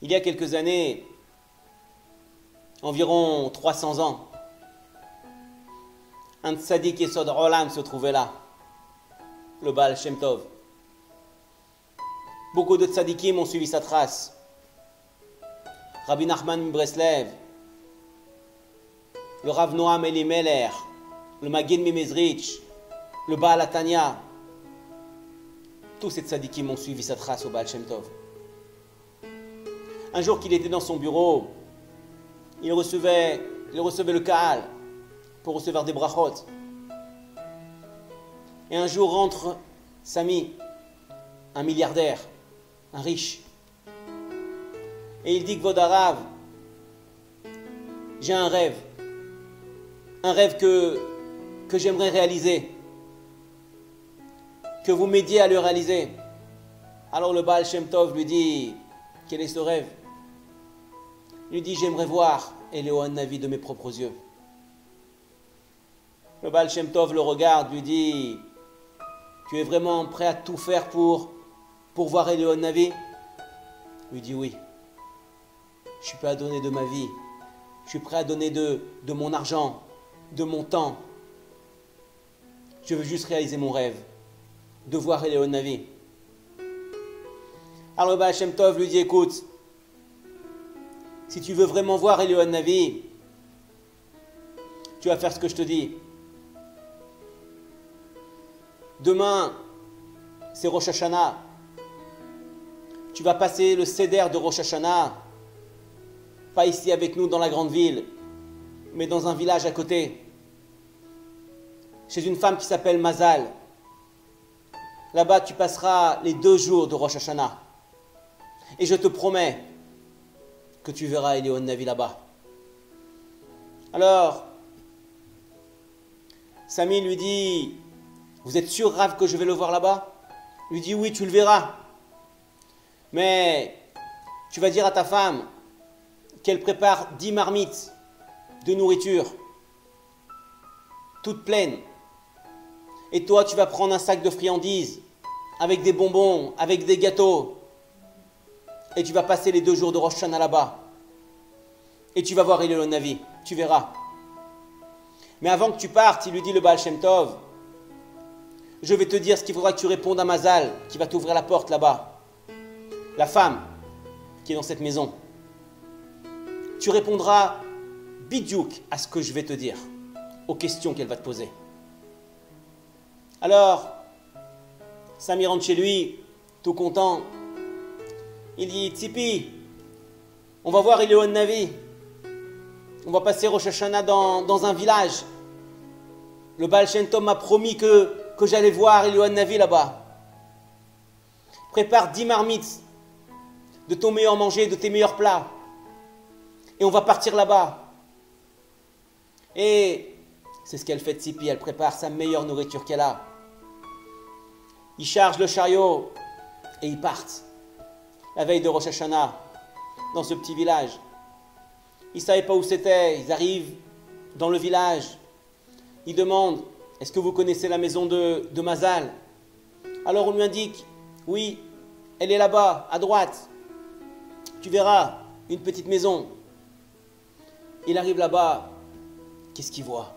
Il y a quelques années, environ 300 ans, un tzaddik Yesod Olam se trouvait là, le Baal Shem Tov. Beaucoup de tzaddikim ont suivi sa trace. Rabbi Nachman Breslev, le Rav Noam Elimelech, le Magid Mimezrich, le Baal Atania. Tous ces tzaddikim ont suivi sa trace au Baal Shem Tov. Un jour qu'il était dans son bureau, il recevait le Kahal pour recevoir des brachot. Et un jour rentre Sami, un milliardaire, un riche. Et il dit que Vodarav, j'ai un rêve que j'aimerais réaliser, que vous m'aidiez à le réaliser. Alors le Baal Shem Tov lui dit, quel est ce rêve? Il lui dit, j'aimerais voir Eliyahu Navi de mes propres yeux. Le Baal Shem Tov le regarde, lui dit, tu es vraiment prêt à tout faire pour voir Eliyahu Navi? Il lui dit, oui. Je suis prêt à donner de ma vie. Je suis prêt à donner de mon argent, de mon temps. Je veux juste réaliser mon rêve, de voir Eliyahu Navi. Alors le Baal Shem Tov lui dit, écoute, si tu veux vraiment voir Eliyahu Navi, tu vas faire ce que je te dis. Demain, c'est Rosh Hashanah. Tu vas passer le Seder de Rosh Hashanah, pas ici avec nous dans la grande ville, mais dans un village à côté, chez une femme qui s'appelle Mazal. Là-bas, tu passeras les 2 jours de Rosh Hashanah. Et je te promets que tu verras Eliyahu Navi là-bas. Alors, Sami lui dit, vous êtes sûr, Rav, que je vais le voir là-bas? Il lui dit, oui, tu le verras. Mais tu vas dire à ta femme qu'elle prépare 10 marmites de nourriture, toutes pleines. Et toi, tu vas prendre un sac de friandises, avec des bonbons, avec des gâteaux. Et tu vas passer les 2 jours de Rosh Hashanah là-bas. Et tu vas voir Eliyahu Navi, tu verras. Mais avant que tu partes, il lui dit le Baal Shem Tov, je vais te dire ce qu'il faudra que tu répondes à Mazal, qui va t'ouvrir la porte là-bas. La femme qui est dans cette maison. Tu répondras bidjouk à ce que je vais te dire, aux questions qu'elle va te poser. Alors, Sami rentre chez lui, tout content. Il dit, Tzipi, on va voir Eliyahu Navi. On va passer Rosh Hashanah dans un village. Le Baal Shem Tov m'a promis que j'allais voir Eliyahu Navi là-bas. Prépare 10 marmites de ton meilleur manger, de tes meilleurs plats. Et on va partir là-bas. Et c'est ce qu'elle fait, Tzipi, elle prépare sa meilleure nourriture qu'elle a. Ils chargent le chariot et ils partent. La veille de Rosh Hashanah, dans ce petit village. Ils ne savaient pas où c'était, ils arrivent dans le village. Ils demandent, est-ce que vous connaissez la maison de Mazal? Alors on lui indique, oui, elle est là-bas, à droite. Tu verras, une petite maison. Il arrive là-bas, qu'est-ce qu'il voit?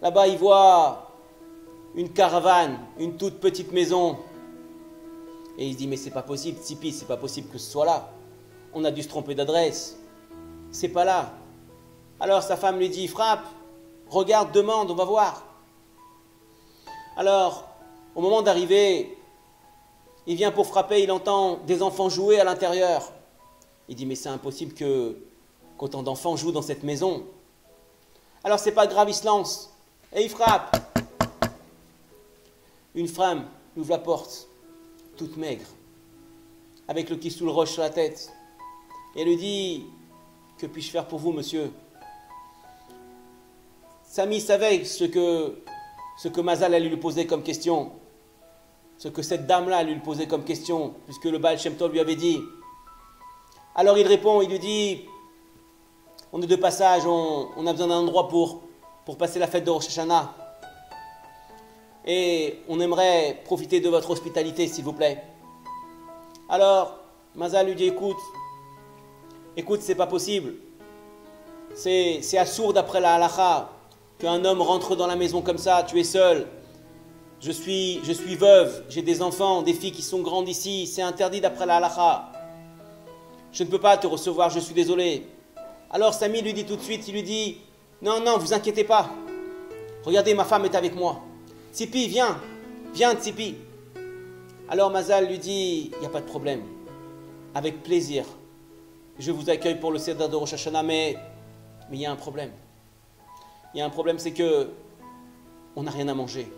Là-bas, il voit une caravane, une toute petite maison. Et il se dit, mais c'est pas possible, Tzipi, c'est pas possible que ce soit là. On a dû se tromper d'adresse. C'est pas là. Alors sa femme lui dit, frappe, regarde, demande, on va voir. Alors, au moment d'arriver, il vient pour frapper, il entend des enfants jouer à l'intérieur. Il dit, mais c'est impossible qu'autant d'enfants jouent dans cette maison. Alors c'est pas grave, il se lance et il frappe. Une femme ouvre la porte, toute maigre, avec le kissoul roche sur la tête. Et elle lui dit, que puis-je faire pour vous, monsieur? Sami savait ce que Mazal allait lui poser comme question, ce que cette dame-là allait lui poser comme question, puisque le Baal Shem Tov lui avait dit. Alors il répond, il lui dit, on est de passage, on a besoin d'un endroit pour passer la fête de Rosh Hashanah. Et on aimerait profiter de votre hospitalité, s'il vous plaît. Alors, Mazal lui dit, écoute, écoute, c'est pas possible. C'est assourd d'après la halakha qu'un homme rentre dans la maison comme ça, tu es seul. Je suis veuve, j'ai des enfants, des filles qui sont grandes ici, c'est interdit d'après la halakha. Je ne peux pas te recevoir, je suis désolé. Alors Sami lui dit tout de suite, il lui dit, non, non, vous inquiétez pas. Regardez, ma femme est avec moi. Tzipi, viens, Tzipi. Alors Mazal lui dit, il n'y a pas de problème, avec plaisir. Je vous accueille pour le Seder de Rosh Hashanah, mais il y a un problème. Il y a un problème, c'est que on n'a rien à manger.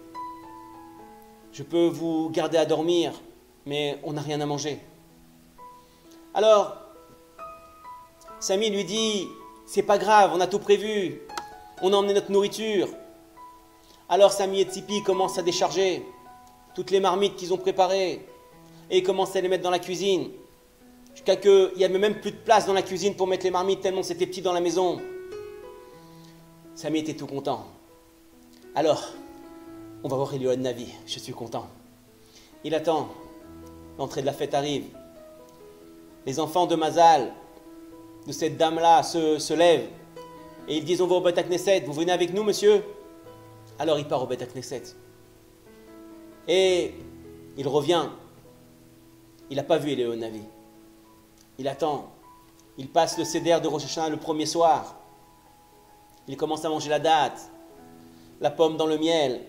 Je peux vous garder à dormir, mais on n'a rien à manger. Alors, Sami lui dit, c'est pas grave, on a tout prévu. On a emmené notre nourriture. Alors Sami et Tzipi commencent à décharger toutes les marmites qu'ils ont préparées et ils commencent à les mettre dans la cuisine. Jusqu'à qu'il n'y avait même plus de place dans la cuisine pour mettre les marmites tellement c'était petit dans la maison. Sami était tout content. Alors, on va voir Eliyahu Navi, je suis content. Il attend, l'entrée de la fête arrive. Les enfants de Mazal, de cette dame-là, se lèvent et ils disent on va au Beth Knesset, vous venez avec nous monsieur? Alors il part au Beth Knesset. Et il revient. Il n'a pas vu Eliyahu Navi. Il attend. Il passe le Seder de Rosh Hashanah le premier soir. Il commence à manger la date, la pomme dans le miel.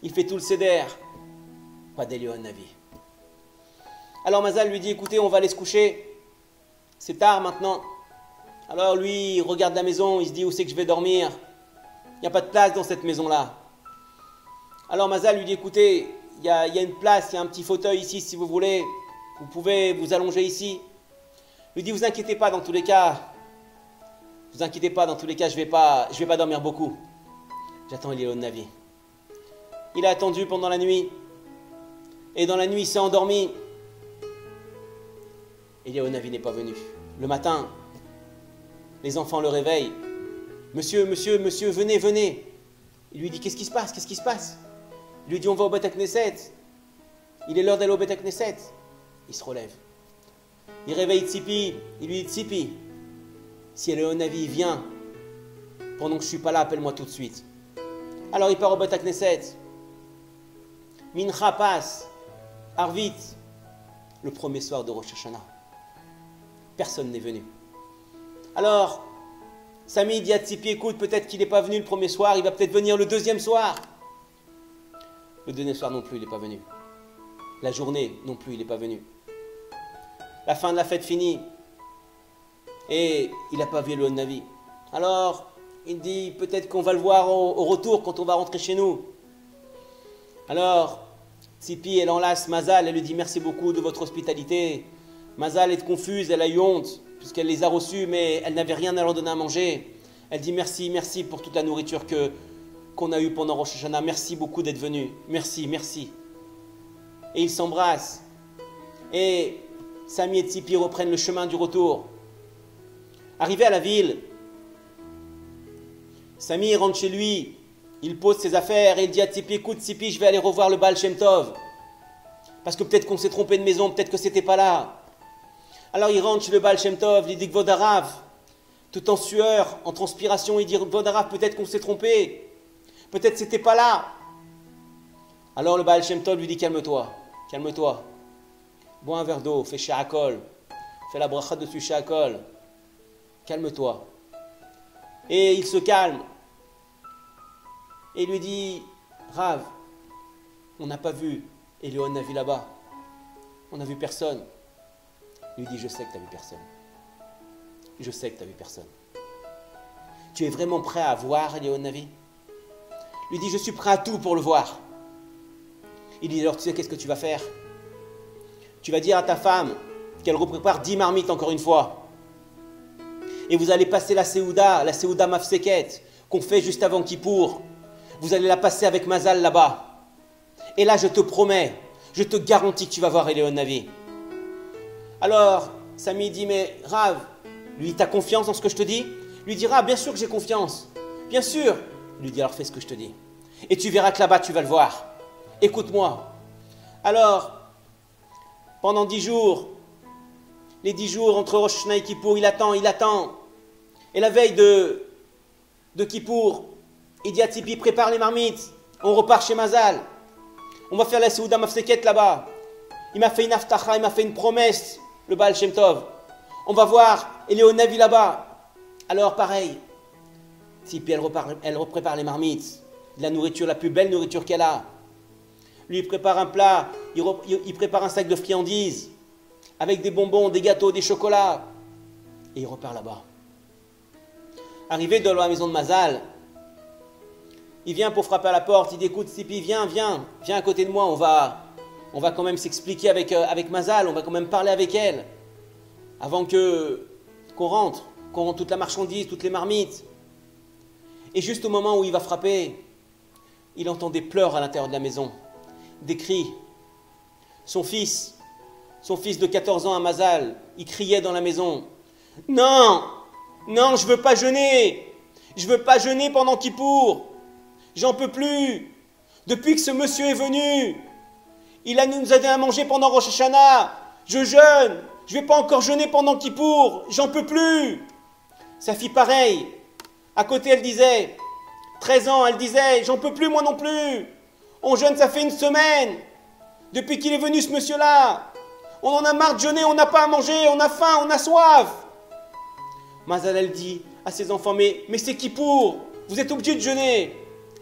Il fait tout le Seder. Pas d'Eliyahu Navi. Alors Mazal lui dit, écoutez, on va aller se coucher. C'est tard maintenant. Alors lui, il regarde la maison, il se dit, où c'est que je vais dormir? Il n'y a pas de place dans cette maison-là. Alors Mazal lui dit, écoutez, il y a une place, il y a un petit fauteuil ici si vous voulez. Vous pouvez vous allonger ici. Il lui dit, vous inquiétez pas dans tous les cas. Vous inquiétez pas, dans tous les cas, je vais pas dormir beaucoup. J'attends Eliyahu Navi. Il a attendu pendant la nuit. Et dans la nuit, il s'est endormi. Eliyahu Navi n'est pas venu. Le matin, les enfants le réveillent. Monsieur, venez, venez. Il lui dit, qu'est-ce qui se passe? Qu'est-ce qui se passe? Il lui dit, on va au Beth Knesset. Il est l'heure d'aller au Beth Knesset. Il se relève. Il réveille Tzipi. Il lui dit, Tzipi, si Eliyahu Navi vient, pendant que je ne suis pas là, appelle-moi tout de suite. Alors il part au Beth Knesset. Mincha passe. Arvit. Le premier soir de Rosh Hashanah. Personne n'est venu. Alors, Sami dit à Tzipi, écoute, peut-être qu'il n'est pas venu le premier soir, il va peut-être venir le deuxième soir. Le deuxième soir non plus, il n'est pas venu. La journée non plus, il n'est pas venu. La fin de la fête finie. Et il n'a pas vu Eliyahu Navi. Alors, il dit, peut-être qu'on va le voir au retour quand on va rentrer chez nous. Alors, Tzipi, elle enlace Mazal, elle lui dit, merci beaucoup de votre hospitalité. Mazal est confuse, elle a eu honte, puisqu'elle les a reçus, mais elle n'avait rien à leur donner à manger. Elle dit, merci, merci pour toute la nourriture qu'on a eue pendant Rosh Hashanah. Merci beaucoup d'être venu. Merci, merci. Et ils s'embrassent. Et Sami et Tzipi reprennent le chemin du retour. Arrivé à la ville, Sami rentre chez lui, il pose ses affaires et il dit à Tzipi, écoute Tzipi, je vais aller revoir le Baal Shem Tov. Parce que peut-être qu'on s'est trompé de maison, peut-être que c'était pas là. Alors il rentre chez le Baal Shem Tov, il dit Kvod Harav, tout en sueur, en transpiration, il dit Kvod Harav, peut-être qu'on s'est trompé, peut-être c'était pas là. Alors le Baal Shem Tov lui dit calme-toi, calme-toi, bois un verre d'eau, fais sha'akol, fais la bracha dessus sha'akol, calme-toi. Et il se calme. Et il lui dit, Rav, on n'a pas vu Eliyahu Navi là-bas. On n'a vu personne. Il lui dit, je sais que tu n'as vu personne. Je sais que tu n'as vu personne. Tu es vraiment prêt à voir Eliyahu Navi? Il lui dit, je suis prêt à tout pour le voir. Il dit, alors tu sais qu'est-ce que tu vas faire? Tu vas dire à ta femme qu'elle reprépare 10 marmites encore une fois. Et vous allez passer la Séouda Mafseket, qu'on fait juste avant Kippour. Vous allez la passer avec Mazal là-bas. Et là, je te promets, je te garantis que tu vas voir Eliyahu Navi. Alors, Sami dit, mais Rav, lui, t'as confiance dans ce que je te dis? Lui dit, Rav, bien sûr que j'ai confiance. Bien sûr. Lui dit, alors fais ce que je te dis. Et tu verras que là-bas, tu vas le voir. Écoute-moi. Alors, pendant 10 jours, les 10 jours entre Rosh Hashanah et Kippour, il attend. Et la veille de Kippour, il dit à Tzipi, prépare les marmites, on repart chez Mazal. On va faire la Seuda Mafseket là-bas. Il m'a fait une aftacha, il m'a fait une promesse, le Baal Shem Tov. On va voir Elionavi là-bas. Alors pareil, Tzipi, elle prépare les marmites, la nourriture, la plus belle nourriture qu'elle a. Lui, il prépare un plat, il prépare un sac de friandises, avec des bonbons, des gâteaux, des chocolats. Et il repart là-bas. Arrivé dans la maison de Mazal, il vient pour frapper à la porte, il dit, écoute Tzipi, viens à côté de moi, on va quand même s'expliquer avec Mazal, on va quand même parler avec elle, avant qu'on rentre toute la marchandise, toutes les marmites. Et juste au moment où il va frapper, il entend des pleurs à l'intérieur de la maison, des cris. Son fils de 14 ans à Mazal, il criait dans la maison, non, je veux pas jeûner pendant Kippour. J'en peux plus. Depuis que ce monsieur est venu, il nous a donné à manger pendant Rosh Hashanah. Je jeûne. Je ne vais pas encore jeûner pendant Kippour. J'en peux plus. Sa fille pareil. À côté, elle disait, 13 ans, elle disait, j'en peux plus moi non plus. On jeûne, ça fait une semaine. Depuis qu'il est venu ce monsieur-là. On en a marre de jeûner, on n'a pas à manger, on a faim, on a soif. Mazal, elle dit à ses enfants, mais c'est Kippour. Vous êtes obligés de jeûner.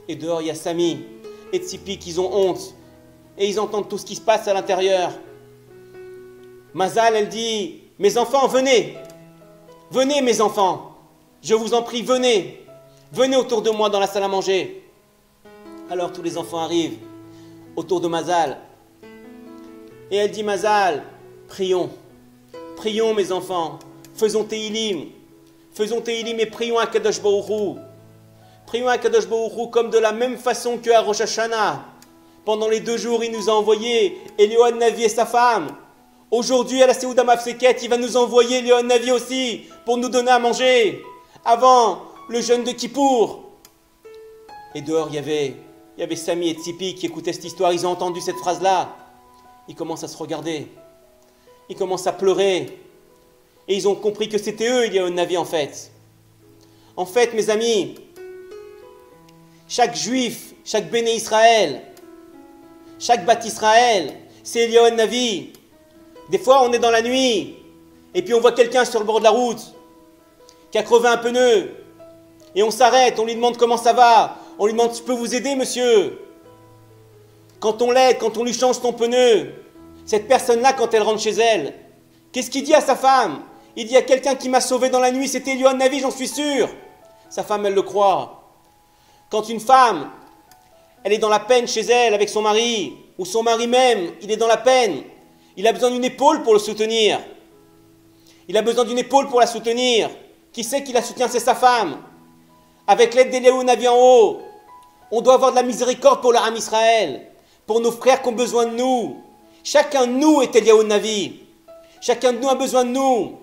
Et dehors, il y a Sami et Tzipi qui ont honte. Et ils entendent tout ce qui se passe à l'intérieur. Mazal, elle dit, mes enfants, venez. Venez, mes enfants. Je vous en prie, venez. Venez autour de moi dans la salle à manger. Alors tous les enfants arrivent autour de Mazal. Et elle dit, Mazal, prions. Prions, mes enfants. Faisons Teilim. Faisons Teilim et prions à Kadosh Baruch Hu. Prions à Kadosh Baruch Hu comme de la même façon qu'à Rosh Hashanah. Pendant les 2 jours, il nous a envoyé Eliyahu Navi et sa femme. Aujourd'hui, à la Seuda Mafseket, il va nous envoyer Eliyahu Navi aussi pour nous donner à manger. Avant le jeûne de Kippour. Et dehors, il y avait Sami et Tzipi qui écoutaient cette histoire. Ils ont entendu cette phrase-là. Ils commencent à se regarder. Ils commencent à pleurer. Et ils ont compris que c'était eux, Eliyahu Navi, en fait. En fait, mes amis, chaque juif, chaque béné Israël, chaque bat Israël, c'est Eliyahu Navi. Des fois, on est dans la nuit, et puis on voit quelqu'un sur le bord de la route, qui a crevé un pneu, et on s'arrête, on lui demande comment ça va, on lui demande, je peux vous aider, monsieur? Quand on l'aide, quand on lui change son pneu, cette personne-là, quand elle rentre chez elle, qu'est-ce qu'il dit à sa femme? Il dit à quelqu'un qui m'a sauvé dans la nuit, c'était Eliyahu Navi, j'en suis sûr. Sa femme, elle le croit. Quand une femme, elle est dans la peine chez elle avec son mari, ou son mari même, il est dans la peine, il a besoin d'une épaule pour le soutenir. Il a besoin d'une épaule pour la soutenir. Qui sait qui la soutient? C'est sa femme. Avec l'aide d'Eliyahu Navi en haut, on doit avoir de la miséricorde pour l'Am Israël, pour nos frères qui ont besoin de nous. Chacun de nous est Eliyahu Navi. Chacun de nous a besoin de nous.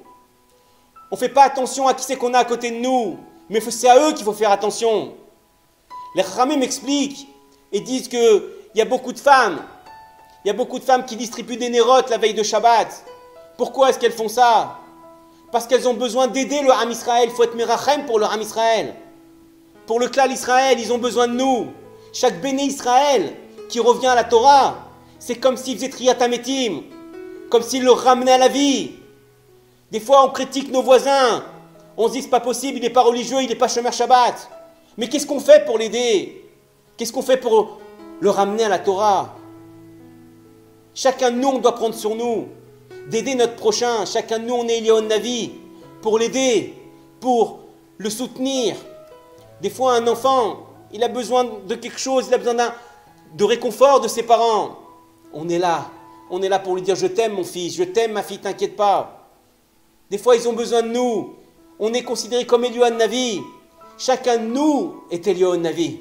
On ne fait pas attention à qui c'est qu'on a à côté de nous, mais c'est à eux qu'il faut faire attention. Les Chachamim m'expliquent et disent qu'il y a beaucoup de femmes. Il y a beaucoup de femmes qui distribuent des nérotes la veille de Shabbat. Pourquoi est-ce qu'elles font ça? Parce qu'elles ont besoin d'aider le Ham Israël. Il faut être Merachem pour le Ham Israël. Pour le Klal Israël, ils ont besoin de nous. Chaque béné Israël qui revient à la Torah, c'est comme s'il faisait Triyat HaMetim, comme s'il le ramenait à la vie. Des fois, on critique nos voisins. On se dit, c'est pas possible, il n'est pas religieux, il n'est pas Shomer Shabbat. Mais qu'est-ce qu'on fait pour l'aider? Qu'est-ce qu'on fait pour le ramener à la Torah? Chacun de nous, on doit prendre sur nous d'aider notre prochain. Chacun de nous, on est Eliyahu Navi pour l'aider, pour le soutenir. Des fois, un enfant, il a besoin de quelque chose, il a besoin de réconfort de ses parents. On est là pour lui dire, je t'aime mon fils, je t'aime ma fille, t'inquiète pas. Des fois, ils ont besoin de nous. On est considéré comme Eliyahu Navi. Chacun de nous est Eliyahu Navi.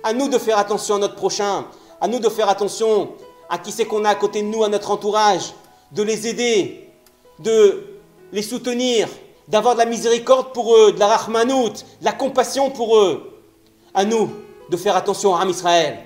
À nous de faire attention à notre prochain, à nous de faire attention à qui c'est qu'on a à côté de nous, à notre entourage, de les aider, de les soutenir, d'avoir de la miséricorde pour eux, de la rachmanout, de la compassion pour eux. À nous de faire attention à Am Israël.